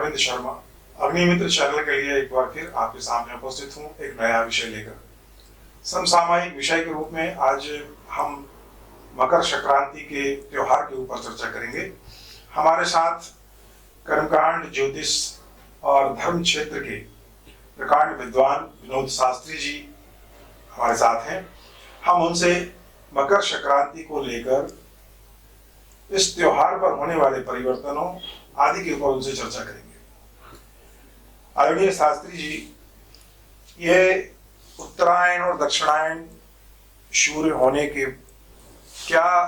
Arvind Sharma, Agnimitra channel के लिए एक बार फिर आपके सामने उपस्थित हूँ एक नया विषय लेकर। समसामयिक विषय के रूप में आज हम मकर संक्रांति के त्योहार के ऊपर चर्चा करेंगे। हमारे साथ कर्मकांड, ज्योतिष और धर्म क्षेत्र के प्रकांड विद्वान विनोद शास्त्री जी हमारे साथ हैं। हम उनसे मकर संक्रांति को लेकर इस त्योहार पर होने वाले परिवर्तनों आदि के ऊपर उनसे चर्चा करेंगे। आदरणीय शास्त्री जी, ये उत्तरायण और दक्षिणायन सूर्य होने के क्या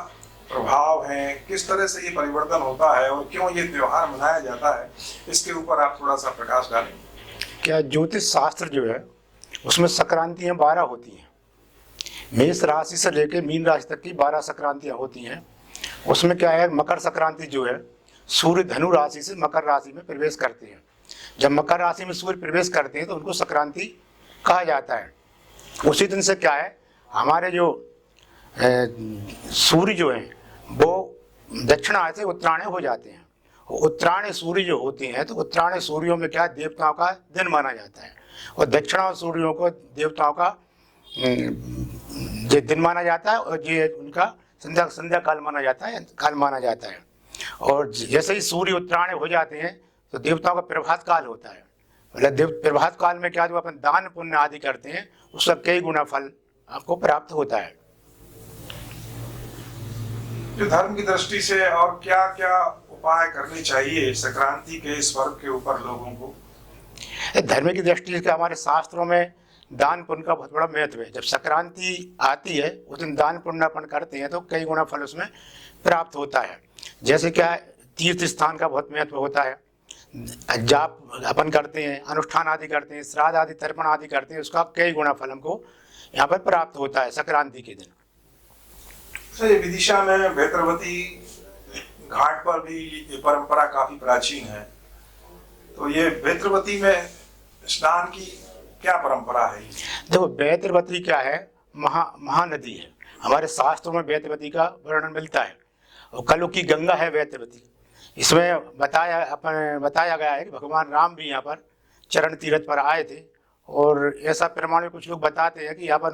प्रभाव हैं, किस तरह से ये परिवर्तन होता है और क्यों ये त्योहार मनाया जाता है, इसके ऊपर आप थोड़ा सा प्रकाश डालें। क्या ज्योतिष शास्त्र जो है उसमें संक्रांतियाँ 12 होती हैं। मेष राशि से लेकर मीन राशि तक की 12 संक्रांतियाँ होती हैं। उसमें क्या है, मकर संक्रांति जो है सूर्य धनु राशि से मकर राशि में प्रवेश करते हैं। जब मकर राशि में सूर्य प्रवेश करते हैं तो उनको संक्रांति कहा जाता है। उसी दिन से क्या है, हमारे जो सूर्य जो है वो दक्षिणायन से उत्तरायण हो जाते हैं। उत्तरायण सूर्य जो होते हैं तो उत्तरायण सूर्यों में क्या देवताओं का दिन माना जाता है और दक्षिणायन सूर्यों को देवताओं का जो दिन माना जाता है और ये उनका संध्या काल माना जाता है। और जैसे ही सूर्य उत्तरायण हो जाते हैं तो देवताओं का प्रभात काल होता है। मतलब प्रभात काल में क्या जो अपन दान पुण्य आदि करते हैं उसका कई गुना फल आपको प्राप्त होता है। जो धर्म की दृष्टि से और क्या क्या उपाय करने चाहिए संक्रांति के इस पर्व के ऊपर लोगों को? धर्म की दृष्टि से हमारे शास्त्रों में दान पुण्य का बहुत बड़ा महत्व है। जब संक्रांति आती है उस दिन दान पुण्य अपन करते हैं तो कई गुना फल उसमें प्राप्त होता है। जैसे क्या तीर्थ स्थान का बहुत महत्व होता है, जाप अपन करते हैं, अनुष्ठान आदि करते हैं, श्राद्ध आदि तर्पण आदि करते हैं, उसका कई गुना फल हमको यहाँ पर प्राप्त होता है संक्रांति के दिन। सर, विदिशा में बेतरवती घाट पर भी ये परंपरा काफी प्राचीन है, तो ये बेतरवती में स्नान की क्या परंपरा है? देखो, बेतरवती क्या है, महानदी है। हमारे शास्त्रों में बेतरवती का वर्णन मिलता है और कलयुग की गंगा है बेतरवती। इसमें बताया गया है कि भगवान राम भी यहाँ पर चरण तीर्थ पर आए थे और ऐसा प्रमाण में कुछ लोग बताते हैं कि यहाँ पर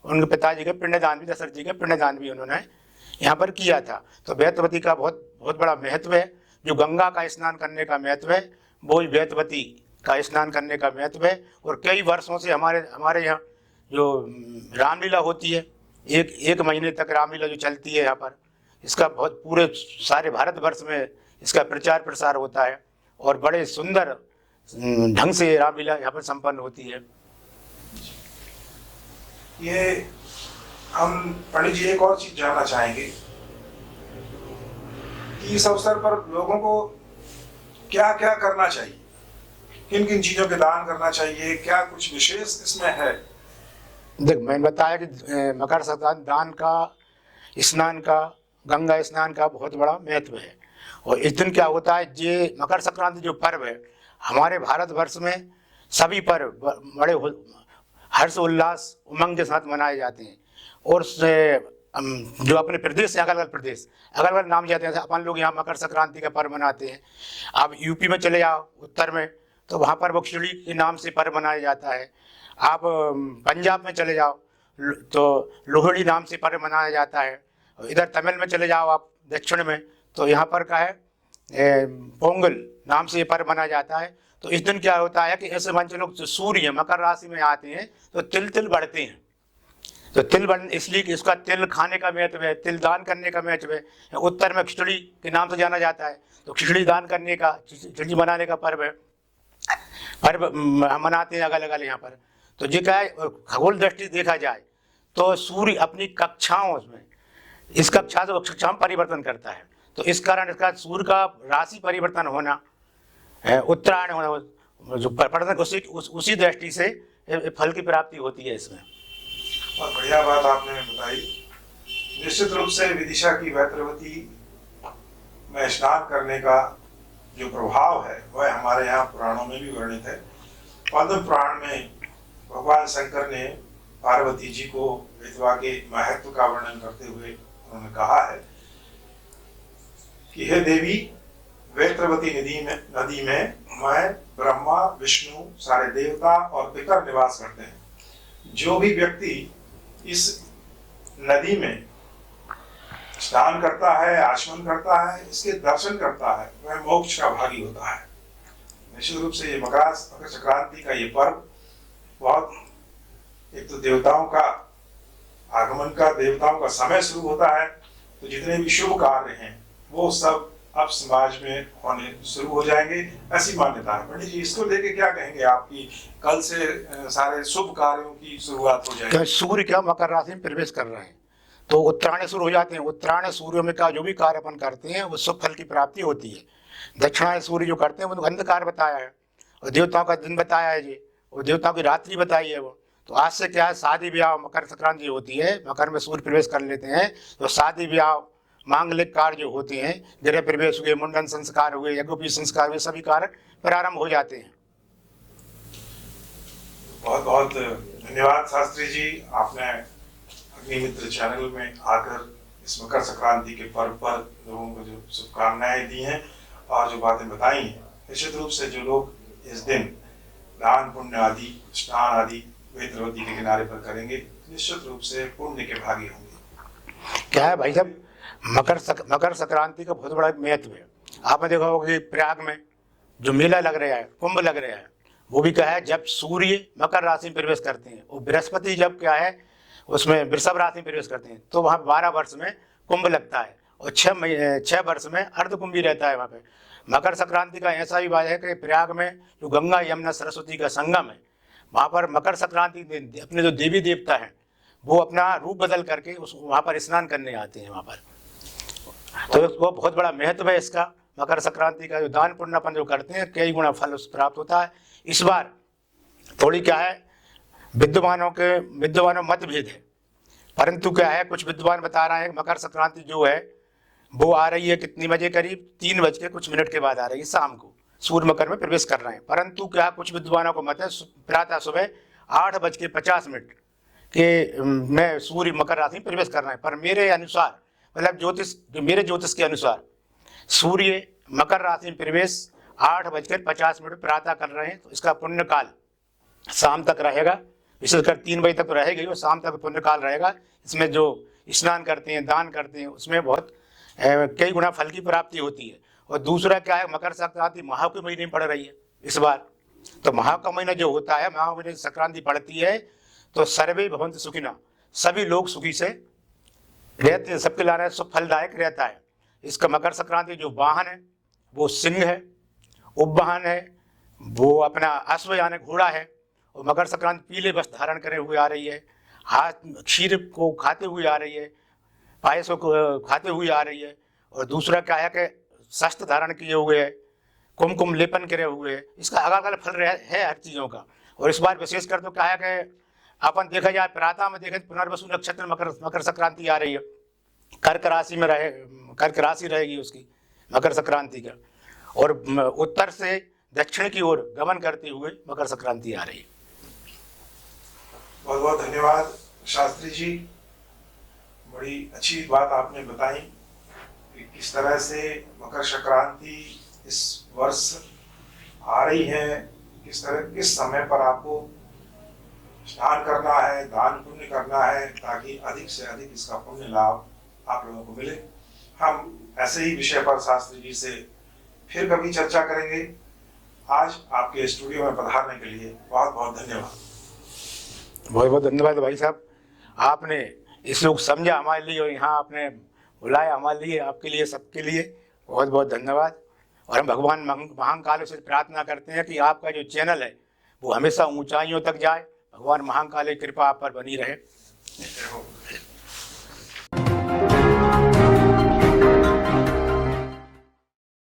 उनके पिताजी का पिंडदान भी, दशरथ जी का पिंडदान भी उन्होंने यहाँ पर किया था। तो बेतरवती का बहुत बड़ा महत्व है। जो गंगा का स्नान करने का महत्व है वो ही बेतरवती का स्नान करने का महत्व है। और कई वर्षों से हमारे यहाँ जो रामलीला होती है, एक महीने तक रामलीला जो चलती है यहाँ पर, इसका बहुत पूरे सारे भारतवर्ष में इसका प्रचार प्रसार होता है और बड़े सुंदर ढंग से रामलीला यहाँ पर संपन्न होती है। ये हम पंडित जी एक और चीज जानना चाहेंगे कि इस अवसर पर लोगों को क्या क्या करना चाहिए, किन किन चीजों के दान करना चाहिए, क्या कुछ विशेष इसमें है? देख, मैंने बताया कि मकर संक्रांति दान का, स्नान का, गंगा स्नान का बहुत बड़ा महत्व है। और इस दिन क्या होता है, ये मकर संक्रांति जो पर्व है हमारे भारतवर्ष में सभी पर्व बड़े हर्ष उल्लास उमंग के साथ मनाए जाते हैं। और जो अपने प्रदेश से अलग अलग नाम जाते हैं। अपन लोग यहाँ मकर संक्रांति का पर्व मनाते हैं। आप यूपी में चले जाओ उत्तर में तो वहाँ पर बखशुड़ी के नाम से पर्व मनाया जाता है। आप पंजाब में चले जाओ तो लोहड़ी नाम से पर्व मनाया जाता है। इधर तमिल में चले जाओ आप दक्षिण में तो यहाँ पर क्या है, पोंगल नाम से ये पर्व मनाया जाता है। तो इस दिन क्या होता है कि ऐसे मान चलो सूर्य मकर राशि में आते हैं तो तिल बढ़ते हैं। तो तिल बढ़ इसलिए कि इसका तिल खाने का महत्व है, तिल दान करने का महत्व है। उत्तर में खिचड़ी के नाम से जाना जाता है तो खिचड़ी दान करने का, खिचड़ी बनाने का पर्व है, पर्व मनाते हैं अलग अलग यहाँ पर। तो ये क्या है, खगोल दृष्टि देखा जाए तो सूर्य अपनी कक्षाओं में इस कक्षा से कक्षा में परिवर्तन करता है। तो इस कारण इसका सूर्य का राशि परिवर्तन होना, उत्तरायण होना, जो परिवर्तन उसी दृष्टि से फल की प्राप्ति होती है इसमें। बहुत बढ़िया बात आपने बताई। निश्चित रूप से विदिशा की बेतरवती में स्नान करने का जो प्रभाव है वह हमारे यहाँ पुराणों में भी वर्णित है। पद्म पुराण में भगवान शंकर ने पार्वती जी को विधवा के महत्व का वर्णन करते हुए उन्होंने कहा है कि हे देवी, वेत्रवती नदी में मैं, ब्रह्मा, विष्णु, सारे देवता और पितर निवास करते हैं। जो भी व्यक्ति इस नदी में स्नान करता है, आचमन करता है, इसके दर्शन करता है, वह मोक्ष का भागी होता है। निश्चित रूप से ये मकर संक्रांति का ये पर्व बहुत, एक तो देवताओं का आगमन का, देवताओं का समय शुरू होता है, तो जितने भी शुभ कार्य हैं वो सब अब समाज में होने शुरू हो जाएंगे, ऐसी मान्यता है। पंडित जी, इसको लेके क्या कहेंगे? आपकी कल से सारे शुभ कार्यों की शुरुआत हो जाएगी। सूर्य क्या मकर राशि में प्रवेश कर रहे हैं, तो उत्तरायण शुरू हो जाते हैं। उत्तरायण सूर्य में का जो भी कार्य अपन करते हैं वो शुभ फल की प्राप्ति होती है। दक्षिणायन सूर्य जो करते हैं वो अंधकार बताया है, और देवताओं का दिन बताया है जी, और देवताओं की रात्रि बताई है वो। तो आज से क्या है, शादी ब्याह मकर संक्रांति होती है, मकर में सूर्य प्रवेश कर लेते हैं, तो शादी ब्याह, मांगलिक कार्य जो होते हैं, गृह प्रवेश हुए, मुंडन संस्कार हुए, यज्ञोपवीत संस्कार हुए, सभी कार्य प्रारंभ हो जाते हैं। बहुत बहुत धन्यवाद शास्त्री जी, आपने अग्निमित्र चैनल में आकर इस मकर संक्रांति के पर्व पर लोगों को जो शुभकामनाएं दी हैं और जो बातें बताई हैं। निश्चित रूप से जो लोग इस दिन दान पुण्य आदि, स्नान आदि वेत्रवती के किनारे पर करेंगे, निश्चित रूप से पुण्य के भागी होंगे। क्या है भाई साहब, मकर संक्रांति का बहुत बड़ा महत्व है। आपने देखा होगा कि प्रयाग में जो मेला लग रहा है, कुंभ लग रहा है, वो भी क्या है, जब सूर्य मकर राशि में प्रवेश करते हैं, और बृहस्पति जब क्या है उसमें वृषभ राशि में प्रवेश करते हैं, तो वहाँ 12 वर्ष में कुंभ लगता है, और 6 वर्ष में अर्धकुंभ भी रहता है वहाँ पे। मकर संक्रांति का ऐसा भी बात है कि प्रयाग में जो गंगा यमुना सरस्वती का संगम है, वहाँ पर मकर संक्रांति दिन अपने जो देवी देवता हैं वो अपना रूप बदल करके उस वहाँ पर स्नान करने आते हैं वहाँ पर। तो वो बहुत बड़ा महत्व है इसका। मकर संक्रांति का जो दान पुण्य अपन जो करते हैं, कई गुना फल प्राप्त होता है। इस बार थोड़ी क्या है, विद्वानों मतभेद है, परंतु क्या है, कुछ विद्वान बता रहे हैं मकर संक्रांति जो है वो आ रही है कितनी बजे, करीब 3 बज के कुछ मिनट के बाद आ रही है, शाम को सूर्य मकर में प्रवेश कर रहे हैं। परंतु क्या कुछ विद्वानों को मत है प्रातः सुबह 8:50 के में सूर्य मकर राशि में प्रवेश कर रहे हैं। पर मेरे अनुसार, मतलब मेरे ज्योतिष के अनुसार सूर्य मकर राशि में प्रवेश 8:50 प्रातः कर रहे हैं, तो इसका पुण्य काल शाम तक रहेगा, विशेषकर 3 बजे तक तो रहेगा ही, और शाम तक पुण्य काल रहेगा। इसमें जो स्नान करते हैं, दान करते हैं, उसमें बहुत कई गुना फल की प्राप्ति होती है। और दूसरा क्या है, मकर संक्रांति माह के महीने में पड़ रही है इस बार, तो माह का महीना जो होता है, माह महीने संक्रांति पड़ती है, तो सर्वे भवन्तु सुखिनः, सभी लोग सुखी से रहते हैं, सबके लिए शुभ फलदायक रहता है। इसका मकर संक्रांति जो वाहन है वो सिंह है, उपवाहन है वो अपना अश्व यानी घोड़ा है, और मकर संक्रांति पीले वस्त्र धारण करे हुए आ रही है, हाथ क्षीर को खाते हुए आ रही है, पायस को खाते हुए आ रही है। और दूसरा क्या है कि शस्त्र धारण किए हुए है, कुमकुम लेपन करे हुए है। इसका अलग अलग फल है हर चीज़ों का। और इस बार विशेष कर तो क्या है कि अपन देखा जाए, प्रातः में देखें पुनर्वसु नक्षत्र मकर संक्रांति आ रही है, कर्क राशि रहेगी उसकी मकर संक्रांति का, और उत्तर से दक्षिण की ओर गमन करते हुए मकर संक्रांति आ रही है। बहुत बहुत धन्यवाद शास्त्री जी, बड़ी अच्छी बात आपने बताई कि किस तरह से मकर संक्रांति इस वर्ष आ रही है, किस समय पर आपको स्नान करना है, दान पुण्य करना है, ताकि अधिक से अधिक इसका पुण्य लाभ आप लोगों को मिले। हम ऐसे ही विषय पर शास्त्री जी से फिर कभी चर्चा करेंगे। आज आपके स्टूडियो में पधारने के लिए बहुत बहुत धन्यवाद। बहुत बहुत धन्यवाद भाई साहब, आपने इस लोग समझा हमारे लिए, और यहाँ आपने बुलाया हमारे लिए, आपके लिए, सबके लिए बहुत बहुत धन्यवाद। और हम भगवान महाकाल से प्रार्थना करते हैं कि आपका जो चैनल है वो हमेशा ऊंचाइयों तक जाए। भगवान महाकाल की कृपा आप पर बनी रहे।